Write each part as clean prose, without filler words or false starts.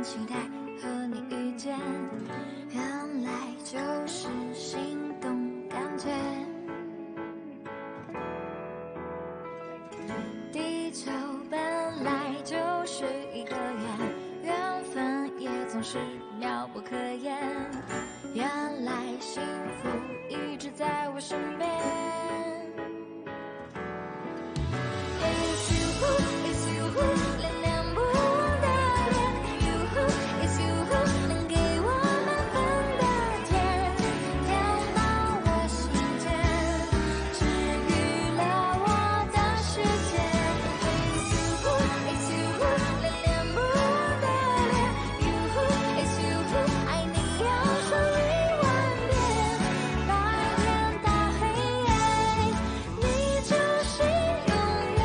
期待和你遇见，原来就是心动感觉。地球本来就是一个圆，缘分也总是妙不可言。原来幸福一直在我身边。It's you, it's you, 恋恋不忘的恋。You, it's you, 能给我满分的甜，甜到我心间，治愈了我的世界。It's you, it's you, 恋恋不忘的恋。You, it's you, 爱你要说10000遍，白天到黑夜，你就是永远。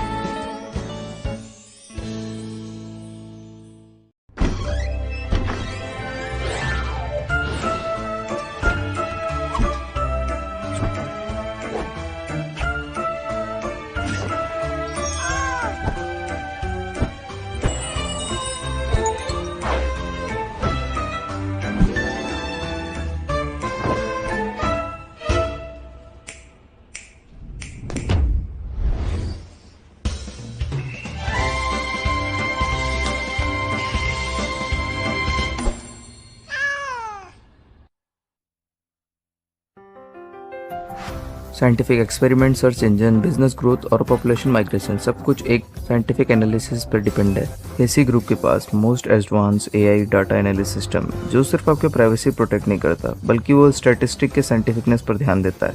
scientific experiment, search engine, business growth और population migration सब कुछ एक scientific analysis पर depend है। AC group के पास most advance AI data analysis system है जो सिर्फ आपके प्राइवेसी प्रोटेक्ट नहीं करता बल्कि वो स्टैटिस्टिक के साइंटिफिकनेस पर ध्यान देता है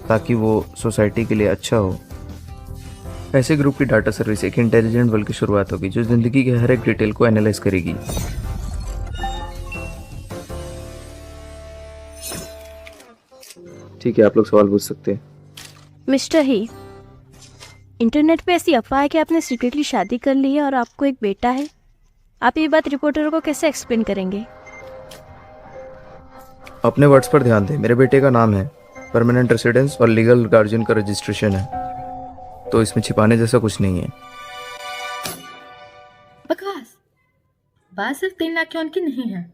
ताकि वो सोसाइटी के लिए अच्छा हो। ऐसे ग्रुप की डाटा सर्विस एक इंटेलिजेंट वर्ल्ड की शुरुआत होगी जो जिंदगी के हर एक डिटेल को एनालाइज करेगी। ठीक है, आप लोग सवाल पूछ सकते हैं। मिस्टर ही, इंटरनेट पे ऐसी अफवाह है कि आपने सीक्रेटली शादी कर ली है और आपको एक बेटा है। आप ये बात रिपोर्टरों को कैसे एक्सप्लेन करेंगे? अपने वर्ड्स पर ध्यान दें। मेरे बेटे का नाम है, परमानेंट रेसिडेंस और लीगल गार्जियन का रजिस्ट्रेशन है, तो इसमें छिपाने जैसा कुछ नहीं है। बकवास। बात सिर्फ 3 लाख की उनकी नहीं है।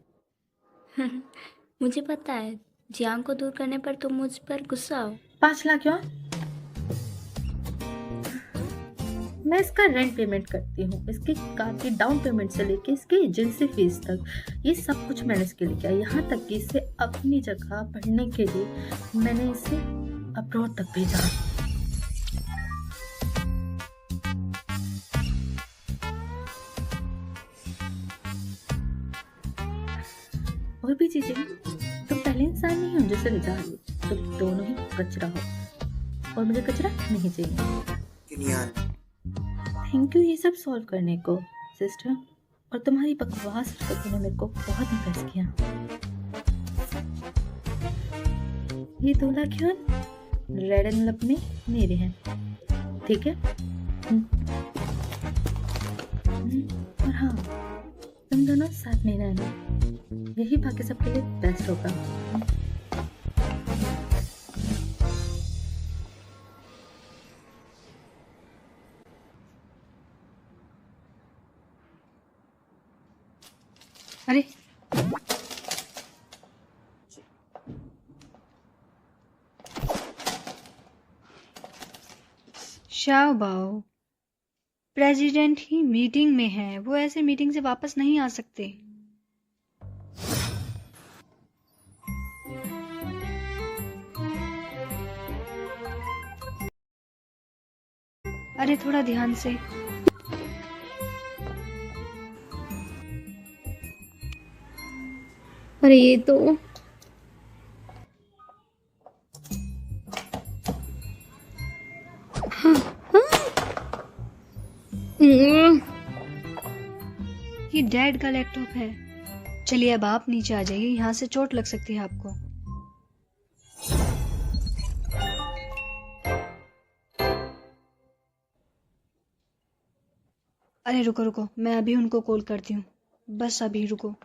मुझे पता है, जियांग को दूर करने पर तुम मुझ पर गुस्सा हो। 5 लाख क्यों? मैं इसका रेंट पेमेंट करती हूँ, इसकी कार की डाउन पेमेंट से लेके इसकी एजेंसी फीस तक, ये सब कुछ मैंने इसके लिए किया। यहाँ तक कि इसे अपनी जगह पढ़ने के लिए मैंने इसे अब्रॉड तक भेजा। और भी चीजें, तुम पहले इंसान नहीं हो जिसे ले जा रही हो, तुम दोनों ही कचरा हो और मुझे कचरा नहीं चाहिए। थैंक यू ये सब सॉल्व करने को सिस्टर, और तुम्हारी बकवास हरकतों ने मेरे को बहुत इम्प्रेस किया। ये 2 लाख रेड एनवलप में मेरे हैं, ठीक है? और हाँ, तुम दोनों साथ में रहना, यही बाकी सबके लिए बेस्ट होगा। अरे शाओ बाओ, प्रेसिडेंट ही मीटिंग में है, वो ऐसे मीटिंग से वापस नहीं आ सकते। अरे थोड़ा ध्यान से। अरे ये तो ये डैड का लैपटॉप है। चलिए अब आप नीचे आ जाइए, यहाँ से चोट लग सकती है आपको। अरे रुको रुको, मैं अभी उनको कॉल करती हूँ, बस अभी रुको।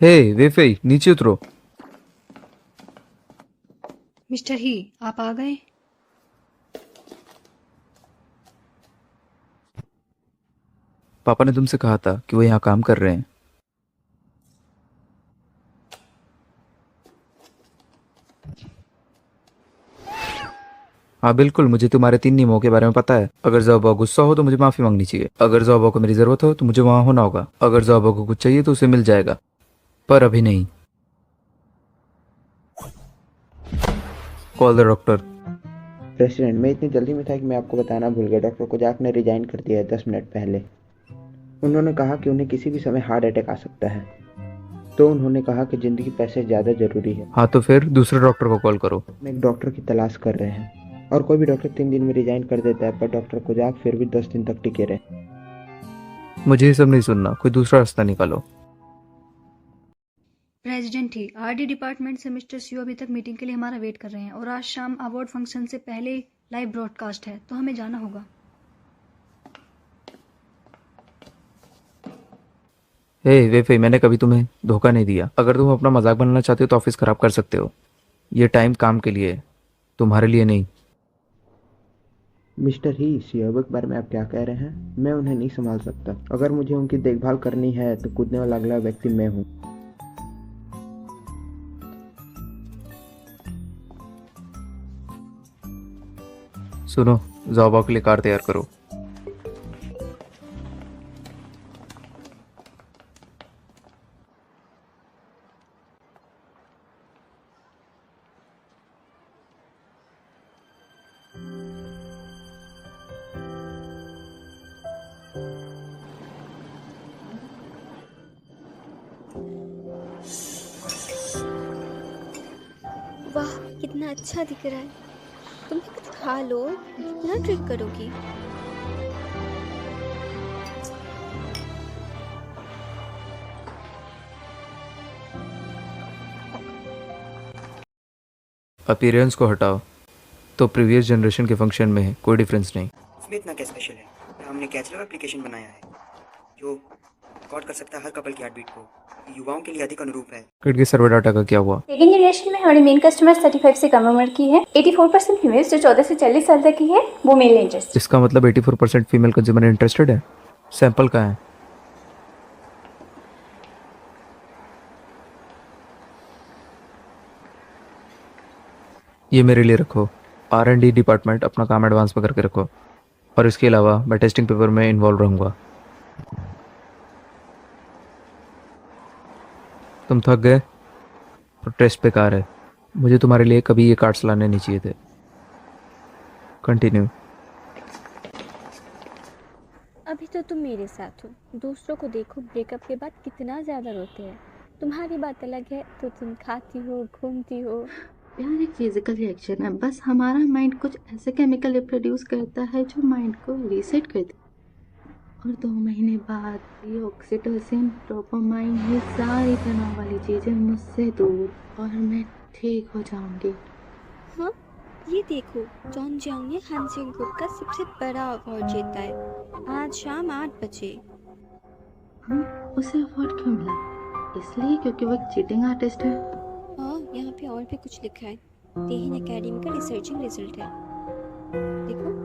हे वेफे, नीचे उतरो। मिस्टर ही, आप आ गए? पापा ने तुमसे कहा था कि वो यहाँ काम कर रहे हैं। हाँ बिल्कुल, मुझे तुम्हारे 3 नियमों के बारे में पता है। अगर ज़ोबा गुस्सा हो तो मुझे माफ़ी मांगनी चाहिए। अगर ज़ोबा को मेरी ज़रूरत हो तो मुझे वहाँ होना होगा। अगर ज़ोबा को कुछ चाहिए तो उसे मिल जाएगा, पर अभी नहीं। Call the doctor. प्रेसिडेंट, मैं इतनी जल्दी में था कि मैं आपको बताना भूल गया। डॉक्टर कोजाक ने रिजाइन कर दिया है 10 मिनट पहले। उन्होंने कहा कि उन्हें किसी भी समय हार्ट अटैक आ सकता है, तो उन्होंने कहा कि ज़िंदगी पैसे ज़्यादा ज़रूरी है। हाँ तो फिर दूसरे डॉक्टर को कॉल करो। मैं एक डॉक्टर की तलाश कर रहे हैं, और कोई भी डॉक्टर 3 दिन में रिजाइन कर देता है, पर डॉक्टर कोजाक फिर भी 10 दिन तक टिके रहे। मुझे ये सब नहीं सुनना, कोई दूसरा रास्ता निकालो। प्रेसिडेंट ही, आरडी डिपार्टमेंट से मिस्टर सियो अभी तक मीटिंग के लिए हमारा वेट कर रहे हैं, और आज शाम अवार्ड फंक्शन से पहले लाइव ब्रॉडकास्ट है, तो हमें जाना होगा। हे वेफे, मैंने कभी तुम्हें धोखा नहीं दिया। अगर तुम अपना मजाक बनाना चाहते हो तो ऑफिस खराब कर सकते हो। ये टाइम काम के लिए है, तुम्हारे लिए नहीं। मिस्टर ही, सियोबा के बारे में आप क्या कह रहे हैं? मैं उन्हें नहीं संभाल सकता। अगर मुझे उनकी देखभाल करनी है तो कूदने वाला अगला व्यक्ति मैं हूँ। सुनो, ज़ोबा के लिए कार तैयार करो। वाह, कितना अच्छा दिख रहा है। तुम भी कुछ खा लो, कितना ट्रिक करोगी। अपीयरेंस को हटाओ, तो प्रीवियस जनरेशन के फंक्शन में है, कोई डिफरेंस नहीं। इसमें इतना क्या स्पेशल है? हमने कैचलर एप्लीकेशन बनाया है जो रिकॉर्ड कर सकता है हर कपल की हार्ट बीट को। युवाओं के लिए अधिक अनुरूप है। किट के सर्वर डाटा का क्या हुआ? सेकेंड जनरेशन में हमारी मेन कस्टमर 35 से कम उम्र की है। 84% फीमेल्स जो 14 से 40 साल तक की है वो मेल इंटरेस्ट। इसका मतलब 84% फीमेल कंज्यूमर इंटरेस्टेड है। सैंपल कहाँ है? ये मेरे लिए रखो। R&D डिपार्टमेंट अपना काम एडवांस में करके रखो, और इसके अलावा मैं टेस्टिंग पेपर में इन्वॉल्व रहूँगा। तुम थक गए? तो टेस्ट बेकार है। मुझे तुम्हारे लिए कभी ये कार्ड्स लाने नहीं चाहिए थे। कंटिन्यू। अभी तो तुम मेरे साथ हो, दूसरों को देखो ब्रेकअप के बाद कितना ज़्यादा रोते हैं। तुम्हारी बात अलग है, तो तुम खाती हो, घूमती हो। प्यार एक फिजिकल रिएक्शन है, बस हमारा माइंड कुछ ऐसे केमिकल प्रोड्यूस करता है जो माइंड को रीसेट कर दे, और 2 महीने बाद ये ऑक्सीटोसिन, डोपामाइन, ये सारी तनाव वाली चीज़ें मुझसे दूर, और मैं ठीक हो जाऊंगी। हाँ, ये देखो, जॉन जियांग ने हानसिंग ग्रुप का सबसे बड़ा अवार्ड जीता है आज शाम 8 बजे। उसे अवार्ड क्यों मिला? इसलिए क्योंकि वो एक चीटिंग आर्टिस्ट है। हाँ, यहाँ पे और भी कुछ लिखा है। तेहिन एकेडमी का रिसर्चिंग रिजल्ट है, देखो।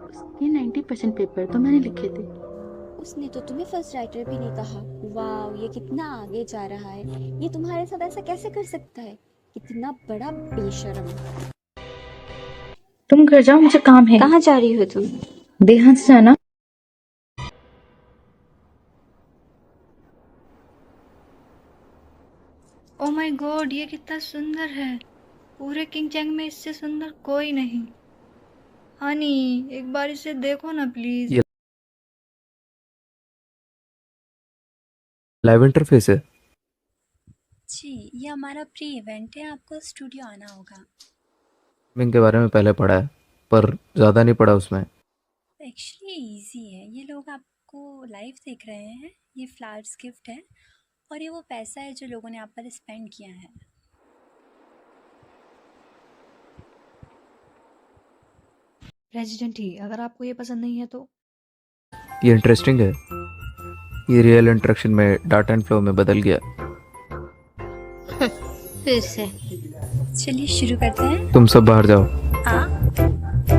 उसके 90% पेपर तो मैंने लिखे थे। उसने तो तुम्हें फर्स्ट राइटर भी नहीं कहा। वाह, ये कितना आगे जा रहा है। ये तुम्हारे साथ ऐसा कैसे कर सकता है? कितना बड़ा बेशर्म। तुम घर जाओ, मुझे काम है। कहाँ जा रही हो तुम? देहात से जाना। ओ माय गॉड, ये कितना सुंदर है। पूरे किंगचैंग में इससे सुंदर कोई नहीं। हनी, एक बार इसे देखो ना प्लीज। ये लाइव इंटरफेस है। जी, ये हमारा प्री इवेंट है, आपको स्टूडियो आना होगा। मिंग के बारे में पहले पढ़ा है, पर ज़्यादा नहीं पढ़ा उसमें। एक्चुअली इजी है, ये लोग आपको लाइव देख रहे हैं। ये फ्लावर्स गिफ्ट है, और ये वो पैसा है जो लोगों ने आप पर स्पेंड किया है। प्रेसिडेंट ही, अगर आपको ये पसंद नहीं है तो। ये इंटरेस्टिंग है। ये रियल इंटरेक्शन में डाटा एंड फ्लो में बदल गया। फिर से। चलिए शुरू करते हैं। तुम सब बाहर जाओ।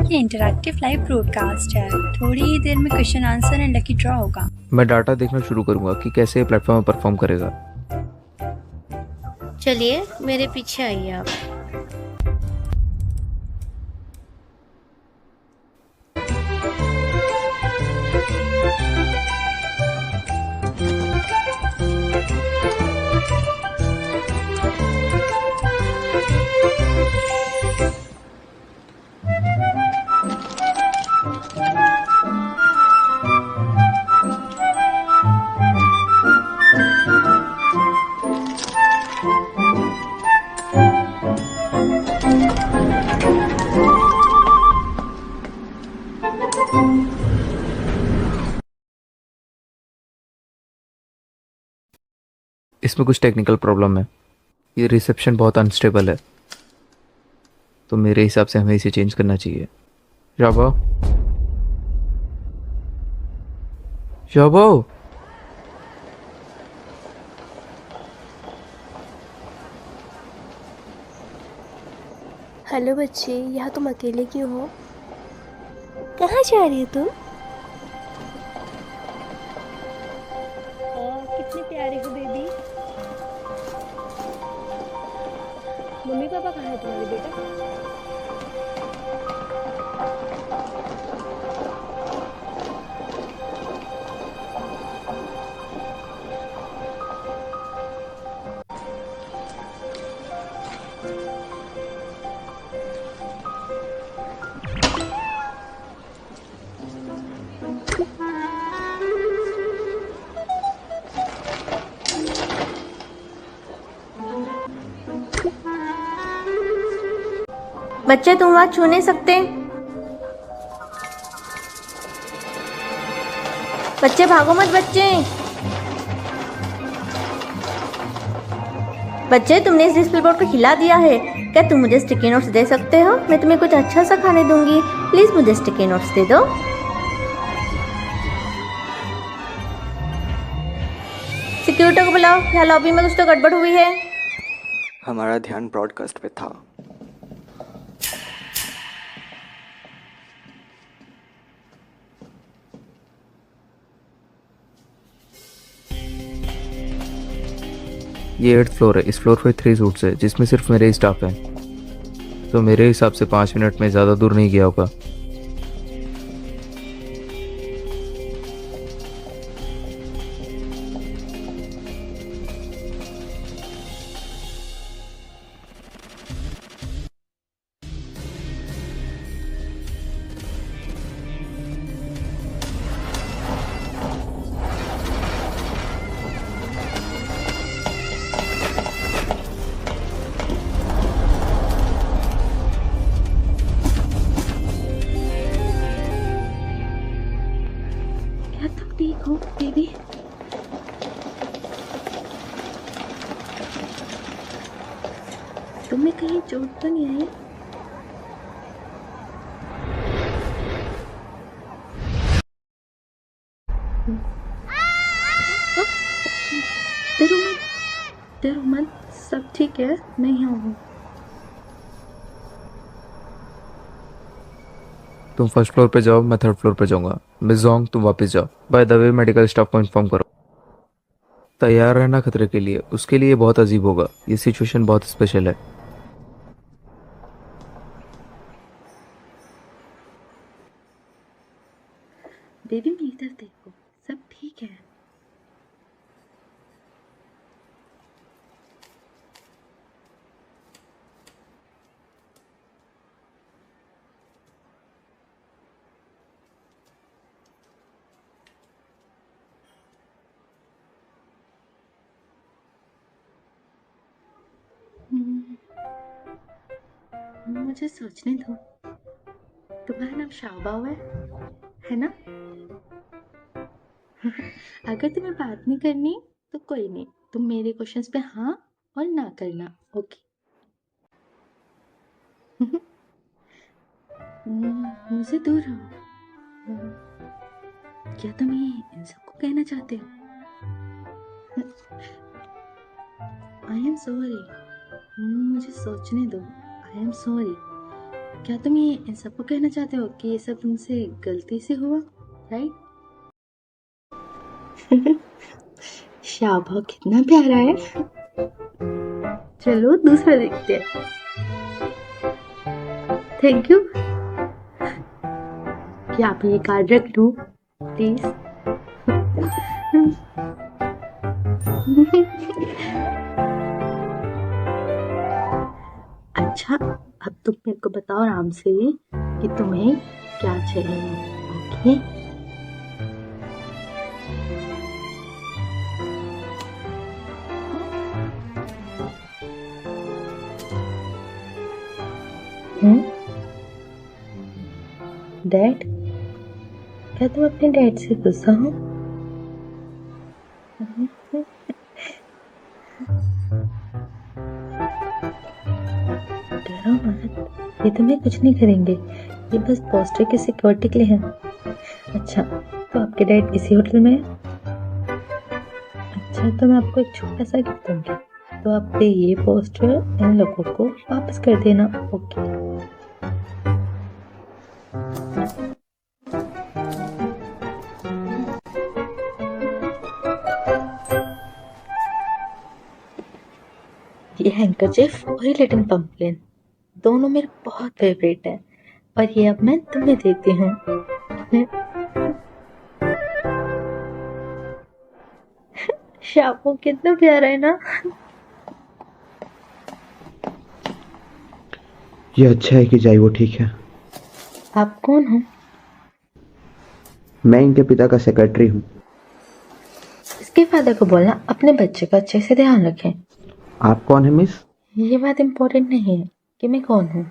ये इंटरैक्टिव लाइव ब्रॉडकास्ट है, थोड़ी ही देर में question answer and lucky draw होगा। मैं डाटा देखना शुरू करूंगा कि कैसे ये प्लेटफॉर्म परफॉर्म करेगा। चलिए मेरे पीछे आइए आप। इसमें कुछ टेक्निकल प्रॉब्लम है। ये रिसेप्शन बहुत अनस्टेबल है, तो मेरे हिसाब से हमें इसे चेंज करना चाहिए। शाबा, शाबा, हेलो बच्चे, यहाँ तुम अकेले क्यों हो? कहाँ जा रही हो तुम? कितने प्यारे हो बेबी। मम्मी पापा कहाँ है तुम्हारे बेटा? बच्चे तुम वहाँ छू नहीं सकते। बच्चे भागो मत बच्चे। बच्चे तुमने इस डिस्प्ले बोर्ड को हिला दिया है। क्या तुम मुझे स्टिकी नोट्स दे सकते हो? मैं तुम्हें कुछ अच्छा सा खाने दूंगी। प्लीज मुझे स्टिकी नोट्स दे दो। सिक्योरिटी को बुलाओ, यहाँ लॉबी में कुछ तो गड़बड़ हुई है। हमारा ध्यान ब्रॉडकास्ट पे था। ये 8th फ्लोर है। इस फ्लोर पे 3 सूट्स है, जिसमें सिर्फ मेरे ही स्टाफ हैं। तो मेरे हिसाब से 5 मिनट में ज़्यादा दूर नहीं गया होगा। क्या तुम ठीक हो बेबी? तुम्हें कहीं चोट तो नहीं आई? डरो मत, सब ठीक है, मैं यहाँ हूँ। तुम फर्स्ट फ्लोर पे जाओ, मैं 3rd फ्लोर पे जाऊंगा। मिस जोंग, तुम वापस जाओ। By the way, medical staff को इन्फॉर्म करो। तैयार रहना खतरे के लिए। उसके लिए बहुत अजीब होगा। ये सिचुएशन बहुत स्पेशल है। बेबी मेरी तरफ देखो, सब ठीक है। मुझे सोचने दो। तुम्हारा नाम शाबा है ना? अगर तुम्हें बात नहीं करनी तो कोई नहीं, तुम मेरे क्वेश्चंस पे हाँ और ना करना, ओके? मुझसे दूर रहो। क्या तुम ये इन सबको कहना चाहते हो? आई एम सॉरी, मुझे सोचने दो। I am sorry. क्या तुम ये इन सबको कहना चाहते हो कि ये सब तुमसे गलती से हुआ, राइट? शाबा कितना प्यारा है। चलो दूसरा देखते हैं। Thank you. क्या आप ये कार्ड रख लूं प्लीज? अच्छा, अब तुम मेरे को बताओ आराम से कि तुम्हें क्या चाहिए। ओके? डैड, क्या तुम अपने डैड से गुस्सा हो? डरो मत, ये तुम्हें कुछ नहीं करेंगे। ये बस पोस्टर की सिक्योरिटी के लिए है। अच्छा, तो आपके डैड इसी होटल में है? अच्छा, तो मैं आपको एक छोटा सा गिफ्ट दूंगी, तो आप ये पोस्टर इन लोगों को वापस कर देना। ओके? ये हैंकरचिफ और ये लिटिल पंपकिन दोनों मेरे बहुत फेवरेट है, और ये अब मैं तुम्हें देती हूँ। शाबू कितना प्यारा है ना। ये अच्छा है कि जाइवो ठीक है। आप कौन हो? मैं इनके पिता का सेक्रेटरी हूँ। इसके फादर को बोलना अपने बच्चे का अच्छे से ध्यान रखें। आप कौन है मिस? ये बात इम्पोर्टेंट नहीं है कि मैं कौन हूँ।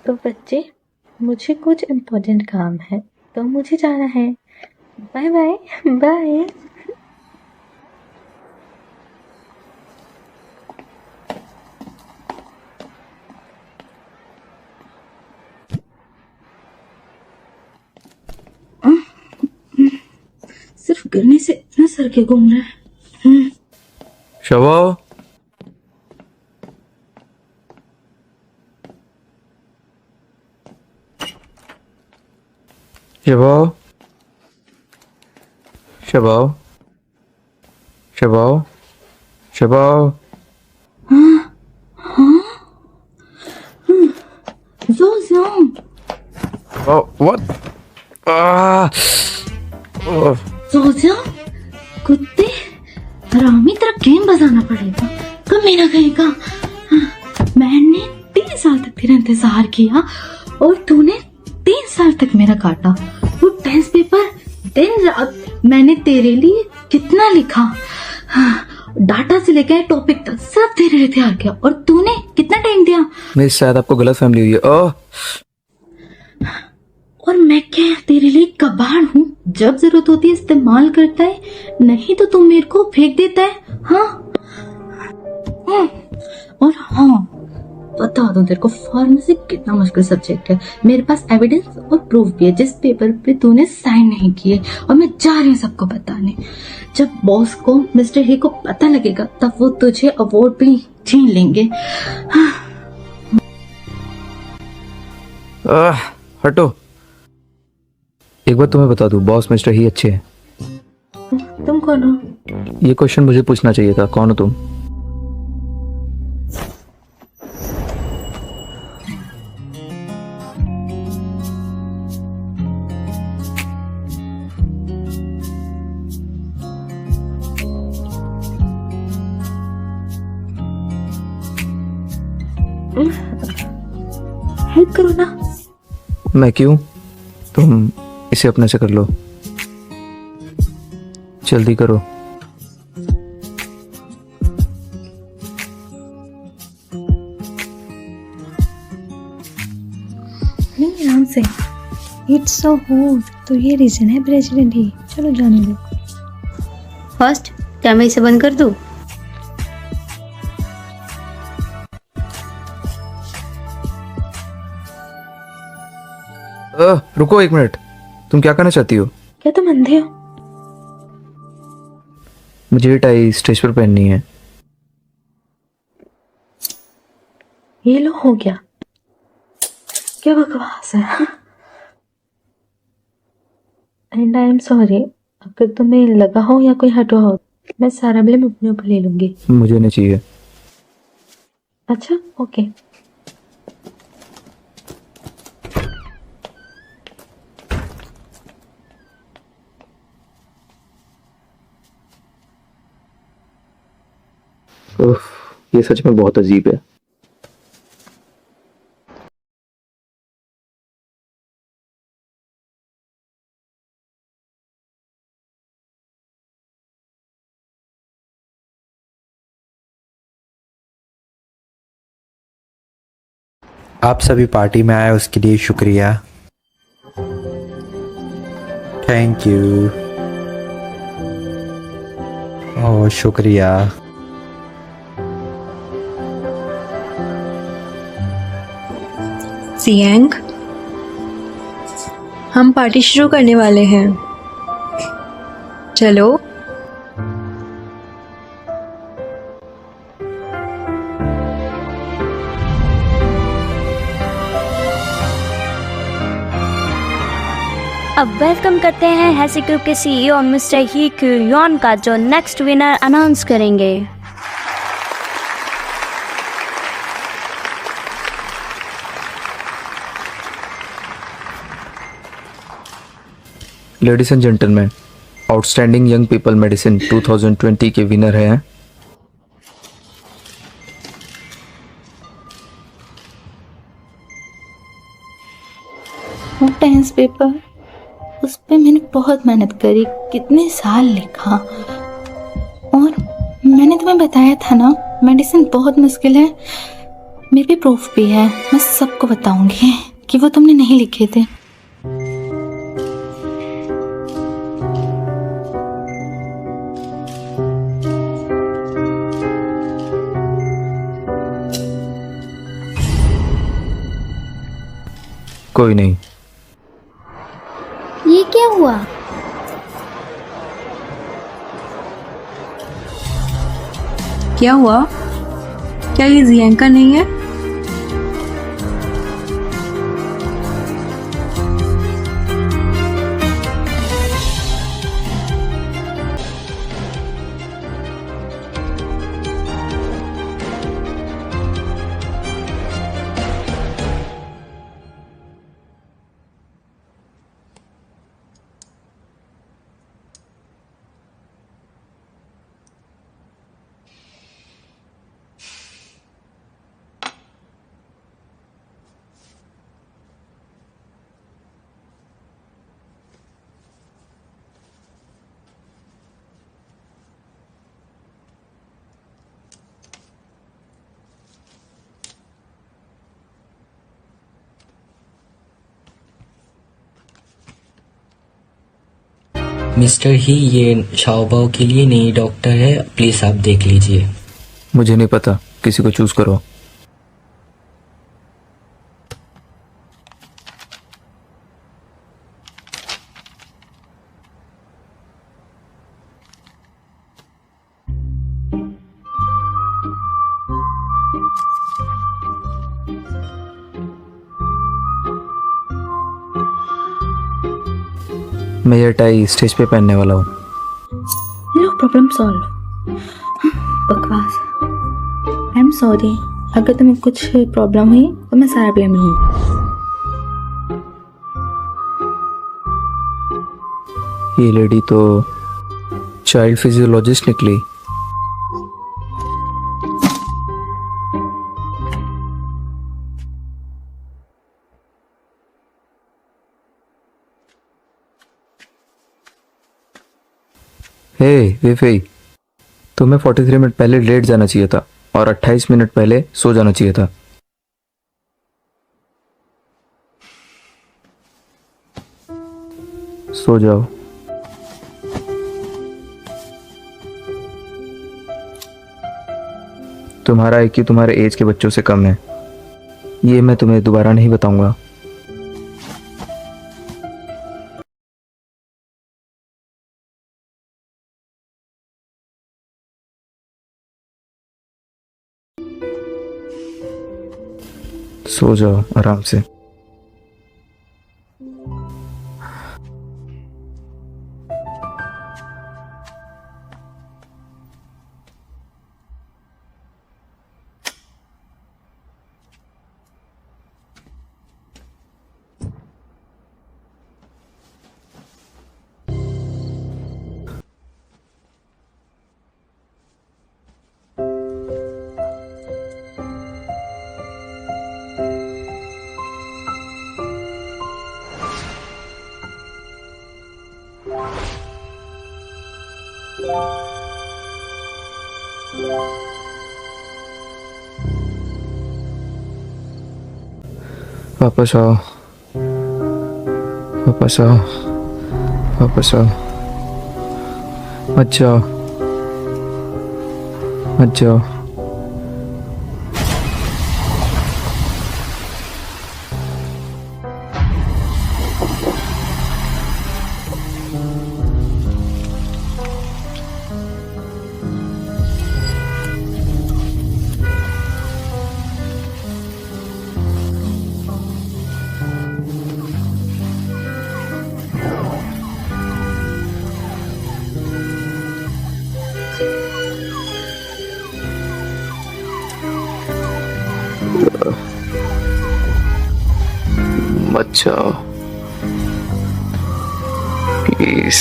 तो बच्चे, मुझे कुछ इम्पोर्टेंट काम है, तो मुझे जाना है। Bye bye bye. सिर्फ गिरने से इतना सर के घूम रहा है। शबा, शबा, शबा, शबा, शबा। What? कुत्ते, हरामी, तेरा गेम बजाना पड़ेगा। कभी ना कहेगा। मैंने 3 साल तक तेरा इंतजार किया और तूने 3 साल तक मेरा काटा। वो टेस्ट पेपर दिन रात मैंने तेरे लिए कितना लिखा, डाटा से लेकर टॉपिक तक सब तेरे लिए तैयार किया, और तूने कितना टाइम दिया? मेरी शायद आपको गलत फैमिली हुई है। और मैं क्या तेरे लिए कबाड़ हूँ? जब जरूरत होती है इस्तेमाल करता है, नहीं तो तू मेरे को फेंक देता है। हाँ, और हाँ, बता दूं तेरे को, फार्मेसी कितना मुश्किल सब्जेक्ट है। मेरे पास एविडेंस और प्रूफ भी है जिस पेपर पे तूने साइन नहीं किए, और मैं जा रही हूँ सबको बताने। जब बॉस को, मिस्टर ही को पता लगेगा, तब वो तुझे अवार्ड भी छीन लेंगे। हटो। एक बार तुम्हें बता दूं, बॉस मिस्टर ही अच्छे हैं। तुम कौन हो? ये क्वेश्चन मुझे पूछना चाहिए था। कौन हो तुम? हेल्प करो ना। मैं क्यों? तुम इसे अपने से कर लो, जल्दी करो। नहीं, आराम से। It's so hot. तो ये रीजन है प्रेसिडेंट ही। चलो जाने दो। फर्स्ट, क्या मैं इसे बंद कर दूं? रुको 1 मिनट। तुम क्या करना चाहती हो? क्या तुम अंधे हो? मुझे ये टाई स्टेज पर पहननी है। ये लो हो गया। क्या बकवास है। एंड आई एम सॉरी, अगर तुम्हें लगा हो या कोई हटो हो, मैं सारा ब्लेम अपने ऊपर ले लूंगी। मुझे नहीं चाहिए। अच्छा ओके। उफ, ये सच में बहुत अजीब है। आप सभी पार्टी में आए उसके लिए शुक्रिया। Thank you. ओह शुक्रिया। सियांग, हम पार्टी शुरू करने वाले हैं। चलो। अब वेलकम करते हैं हैसी ग्रुप के सीईओ मिस्टर ही क्यूयन का, जो नेक्स्ट विनर अनाउंस करेंगे। Ladies and gentleman, outstanding young people medicine 2020 के विनर हैं वो टेंस पेपर, उस पे मैंने बहुत मेहनत करी, कितने साल लिखा, और मैंने तुम्हें बताया था ना मेडिसिन बहुत मुश्किल है। मेरे भी प्रूफ भी है, मैं सबको बताऊंगी कि वो तुमने नहीं लिखे थे। कोई नहीं। ये क्या हुआ? क्या हुआ? क्या ये जियांग का नहीं है? मिस्टर ही, ये शाओबाओ के लिए नई डॉक्टर है, प्लीज़ आप देख लीजिए। मुझे नहीं पता, किसी को चूज करो। मैं ये टाई स्टेज पे पहनने वाला हूँ। लो प्रॉब्लम सॉल्व। बकवास। आई एम सॉरी, अगर तुम्हें कुछ प्रॉब्लम हुई तो मैं सारा ब्लेम लूंगी। ये लेडी तो चाइल्ड फिजियोलॉजिस्ट निकली। हे वेफेई, तुम्हें 43 मिनट पहले लेट जाना चाहिए था और 28 मिनट पहले सो जाना चाहिए था। सो जाओ। तुम्हारा IQ तुम्हारे एज के बच्चों से कम है, ये मैं तुम्हें दोबारा नहीं बताऊंगा। सो जाओ आराम से। वापस आओ, वापस आओ, वापस आओ। मत जाओ, मत जाओ। मत जाओ प्लीज,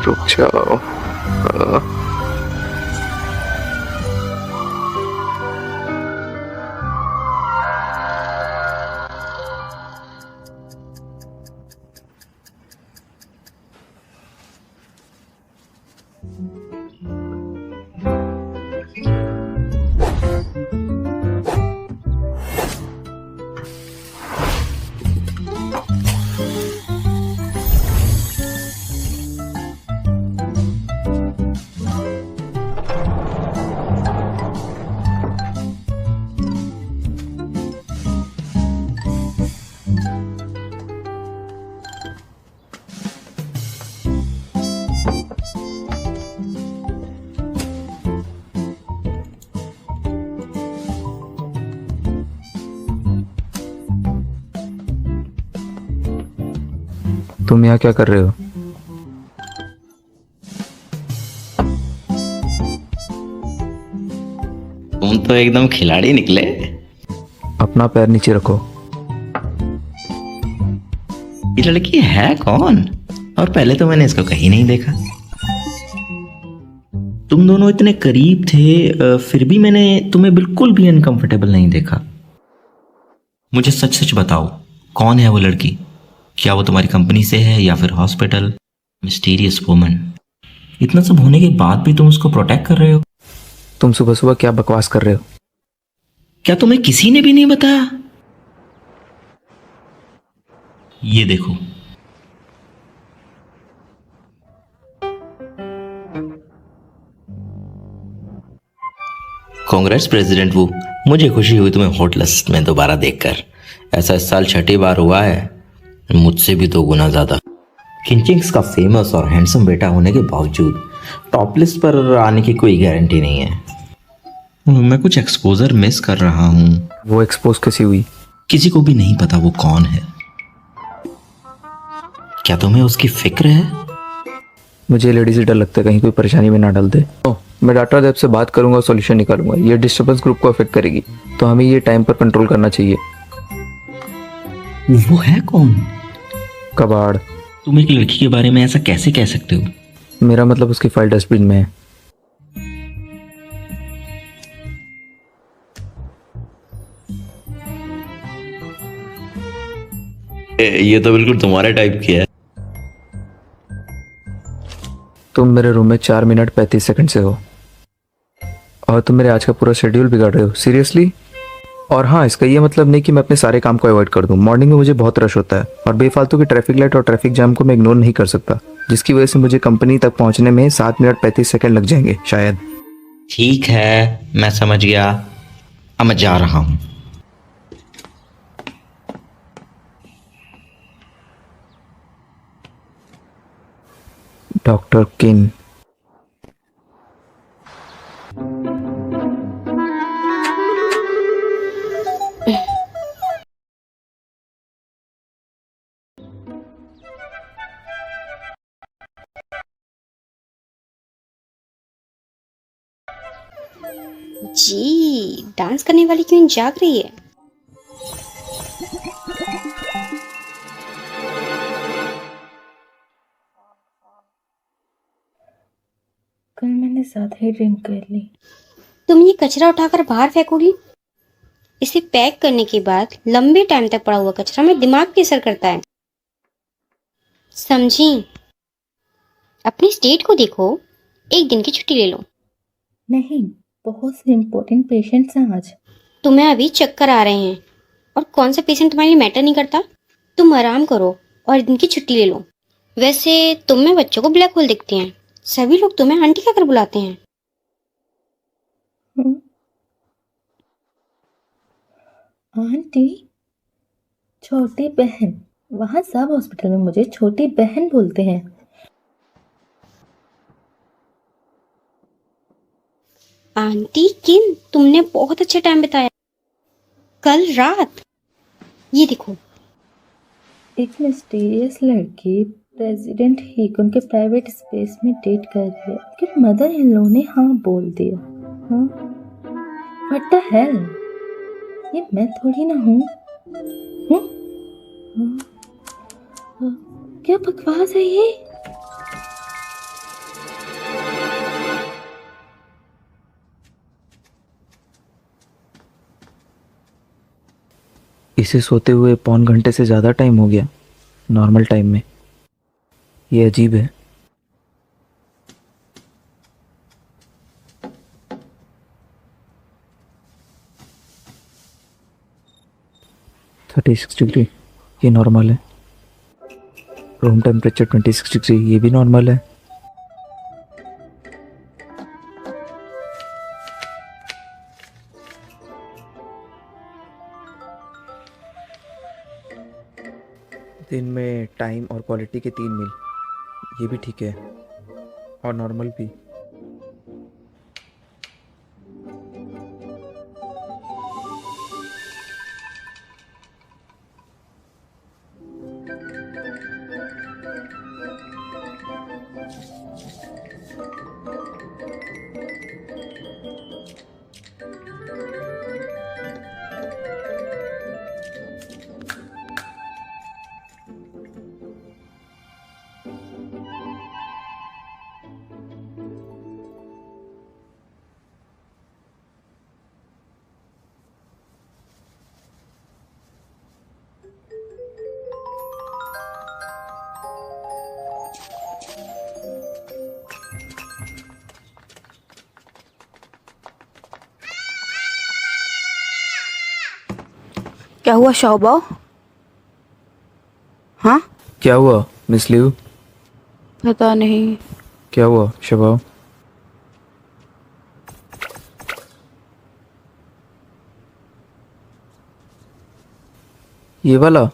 रुक जाओ। तुम यहाँ क्या कर रहे हो? तुम तो एकदम खिलाड़ी निकले। अपना पैर नीचे रखो। ये लड़की है कौन? और पहले तो मैंने इसको कहीं नहीं देखा। तुम दोनों इतने करीब थे, फिर भी मैंने तुम्हें बिल्कुल भी अनकंफर्टेबल नहीं देखा। मुझे सच सच बताओ, कौन है वो लड़की? क्या वो तुम्हारी कंपनी से है या फिर हॉस्पिटल? Mysterious woman. इतना सब होने के बाद भी तुम उसको प्रोटेक्ट कर रहे हो? तुम सुबह सुबह क्या बकवास कर रहे हो? क्या तुम्हें किसी ने भी नहीं बताया? ये देखो, कांग्रेस प्रेसिडेंट वू। मुझे खुशी हुई तुम्हें हॉट लिस्ट में दोबारा देखकर। ऐसा इस साल 6ठी बार हुआ है, मुझसे भी 2 गुना ज्यादा। किंचिंग्स का फेमस और हैंडसम बेटा होने के बावजूद टॉप लिस्ट पर आने की कोई गारंटी नहीं है। मैं कुछ एक्सपोजर मिस कर रहा हूँ। वो एक्सपोज कैसी हुई? किसी को भी नहीं पता वो कौन है। क्या तुम्हें उसकी फिक्र है? मुझे लेडी से डर लगता है कहीं कोई परेशानी में ना डाल दे। मैं डॉक्टर देव से बात करूंगा, सॉल्यूशन निकालूंगा। ये डिस्टर्बेंस ग्रुप को अफेक्ट करेगी, तो हमें ये टाइम पर कंट्रोल करना चाहिए। वो है कौन? कबाड़। तुम एक लड़की के बारे में ऐसा कैसे कह सकते हो? मेरा मतलब उसकी फाइल डस्टबिन में है। ये तो बिल्कुल तुम्हारे टाइप की है। तुम मेरे रूम में 4 मिनट 35 सेकंड से हो और तुम मेरे आज का पूरा शेड्यूल बिगाड़ रहे हो। सीरियसली? और हाँ, इसका ये मतलब नहीं कि मैं अपने सारे काम को अवॉइड कर दूं। मॉर्निंग में मुझे बहुत रश होता है और बेफालतू की ट्रैफिक लाइट और ट्रैफिक जाम को मैं इग्नोर नहीं कर सकता, जिसकी वजह से मुझे कंपनी तक पहुंचने में 7 मिनट 35 सेकंड लग जाएंगे शायद। ठीक है, मैं समझ गया। अब मैं जा रहा हूँ। डॉक्टर किन। जी, डांस करने वाली क्वीन जाग रही है। कल मैंने ज्यादा ही ड्रिंक कर ली। तुम ये कचरा उठाकर बाहर फेंकोगी? इसे पैक करने के बाद लंबे टाइम तक पड़ा हुआ कचरा में दिमाग पे असर करता है, समझी? अपनी स्टेट को देखो, एक दिन की छुट्टी ले लो। नहीं, बहुत से इम्पोर्टेंट पेशेंट्स हैं आज। तुम्हें अभी चक्कर आ रहे हैं और कौन सा पेशेंट तुम्हारे लिए मैटर नहीं करता। तुम आराम करो और एक दिन की छुट्टी ले लो। वैसे तुम में बच्चों को ब्लैक होल दिखते हैं, सभी लोग तुम्हें आंटी कहकर बुलाते हैं। आंटी? छोटी बहन? वहाँ सब हॉस्पिटल में मुझे छोटी बहन बोलते हैं। आंटी किन, तुमने बहुत अच्छा टाइम बिताया कल रात। ये देखो, एक मिस्टीरियस लड़की प्रेसिडेंट हीकम के प्राइवेट स्पेस में डेट कर रही है कि मदर इन लॉ ने हाँ बोल दिया। हाँ, व्हाट द हेल? ये मैं थोड़ी ना हूँ। क्या बकवास है ये? इसे सोते हुए 5 घंटे से ज़्यादा टाइम हो गया नॉर्मल टाइम में। ये अजीब है। $36 ये नॉर्मल है। रूम टेम्परेचर 26 ये भी नॉर्मल है। दिन में टाइम और क्वालिटी के 3 मील, ये भी ठीक है और नॉर्मल भी। क्या हुआ शौबा? हाँ, क्या हुआ मिस लिव? पता नहीं। क्या हुआ शबाब? ये वाला?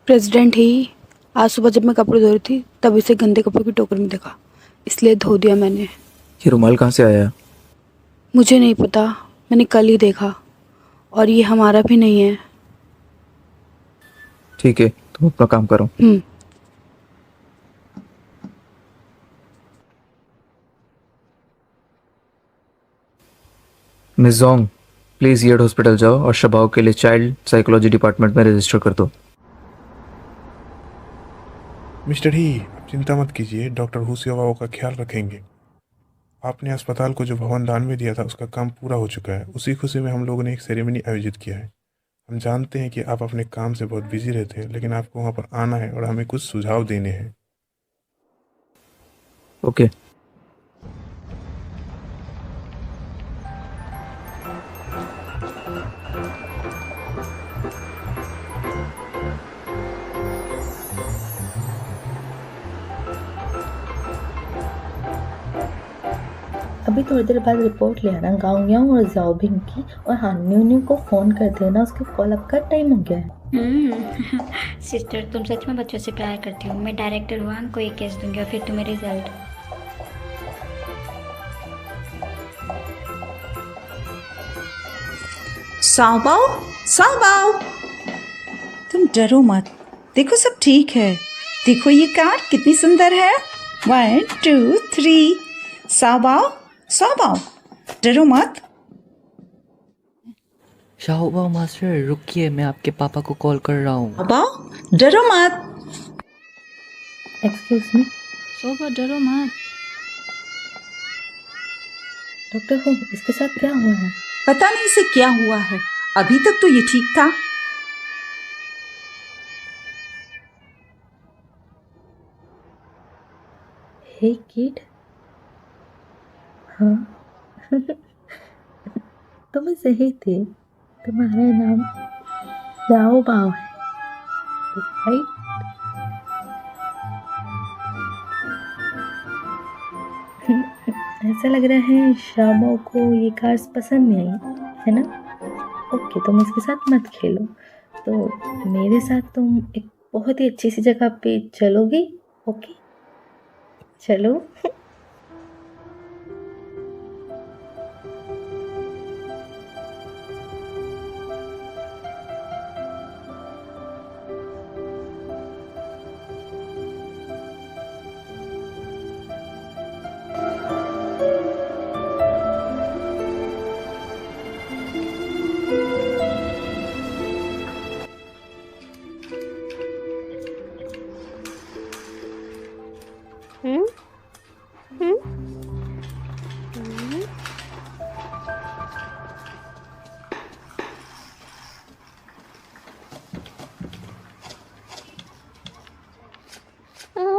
प्रेसिडेंट ही आज सुबह जब मैं कपड़े धो रही थी तब इसे गंदे कपड़ों की टोकरी में देखा, इसलिए धो दिया मैंने। ये रुमाल कहाँ से आया? मुझे नहीं पता, मैंने कल ही देखा और ये हमारा भी नहीं है। ठीक है, तुम अपना काम करो। मिस जोंग, प्लीज येड हॉस्पिटल जाओ और शबाव के लिए चाइल्ड साइकोलॉजी डिपार्टमेंट में रजिस्टर कर दो। मिस्टर ही, आप चिंता मत कीजिए, डॉक्टर हुसियावा का ख्याल रखेंगे। आपने अस्पताल को जो भवन दान में दिया था उसका काम पूरा हो चुका है। उसी खुशी में हम लोगों ने एक सेरेमनी आयोजित किया है। हम जानते हैं कि आप अपने काम से बहुत बिजी रहते हैं, लेकिन आपको वहाँ पर आना है और हमें कुछ सुझाव देने हैं। ओके। अभी थोड़ी देर बाद रिपोर्ट ले आना गांगयांग और जाओबिंग की, और हाँ न्यू को फ़ोन कर देना, उसके कॉल अप का टाइम हो गया है। सिस्टर, तुम सच में बच्चों से प्यार करती हो। मैं डायरेक्टर हुआंग को एक केस दूंगी और फिर तुम्हें रिजल्ट। साओबाओ, साओबाओ, तुम डरो मत, देखो सब ठीक है। देखो ये कार कितनी सुंदर है। 1 2 3। साओबाओ, साओबाओ, डरो मत। शाओबाओ मास्टर रुकिए, मैं आपके पापा को कॉल कर रहा हूँ। साओबाओ, डरो मत। एक्सक्यूज मी, शोभा डरो मत। डॉक्टर हो, इसके साथ क्या हुआ है? पता नहीं इसे क्या हुआ है, अभी तक तो ये ठीक था। हे किड, हाँ तुम्हें सही थी, तुम्हारा नाम साओबाओ है, राइट? ऐसा लग रहा है शाओबाओ को ये कार्स पसंद नहीं आई, है ना? ओके, तुम इसके साथ मत खेलो, तो मेरे साथ तुम एक बहुत ही अच्छी सी जगह पे चलोगी। ओके, चलो।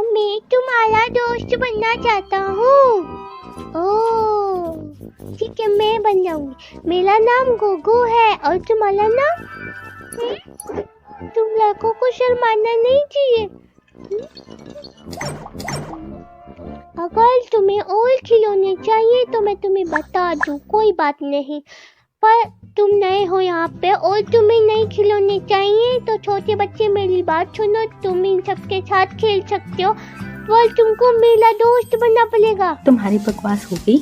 मैं तुम्हारा दोस्त बनना चाहता हूँ। ओह, ठीक है, मैं बन जाऊंगी। मेरा नाम गोगो है और तुम्हारा नाम? तुम लड़कों को शर्माना नहीं चाहिए। अगर तुम्हें और खिलौने चाहिए तो मैं तुम्हें बता दूँ, कोई बात नहीं। पर तुम नए हो यहाँ पे और तुम्हें नए खिलौने चाहिए तो छोटे बच्चे मेरी बात सुनो, तुम इन सबके साथ खेल सकते हो, पर तुमको मेरा दोस्त बनना पड़ेगा। तुम्हारी बकवास हो गई,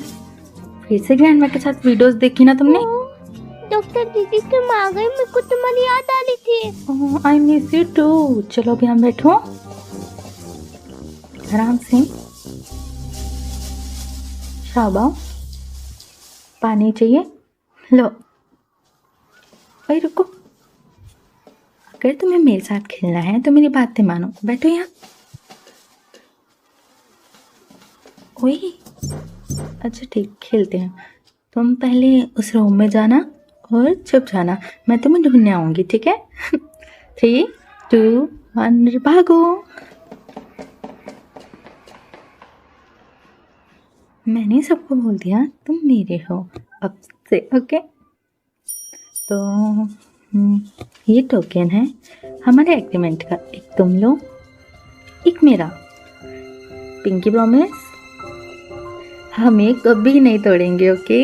फिर से ग्रैंडमा के साथ वीडियोस देखी ना तुमने? डॉक्टर दीदी तुम आ गए, मेरे को तुम्हारी याद आ रही थी। I miss you too. चलो अभी हम बैठो आराम से। शाओबाओ, पानी चाहिए? लो। भाई रुको, अगर तुम्हें मेरे साथ खेलना है तो मेरी बातें मानो, बैठो यहाँ। ओए, अच्छा ठीक, खेलते हैं। तुम पहले उस रूम में जाना और छुप जाना, मैं तुम्हें ढूंढने आऊंगी, ठीक है? 3 2 1 भागो। मैंने सबको बोल दिया तुम मेरे हो अब से, ओके? तो ये टोकन है हमारे एग्रीमेंट का, एक तुम लो, एक मेरा। पिंकी प्रॉमिस, हम ये कभी नहीं तोड़ेंगे, ओके?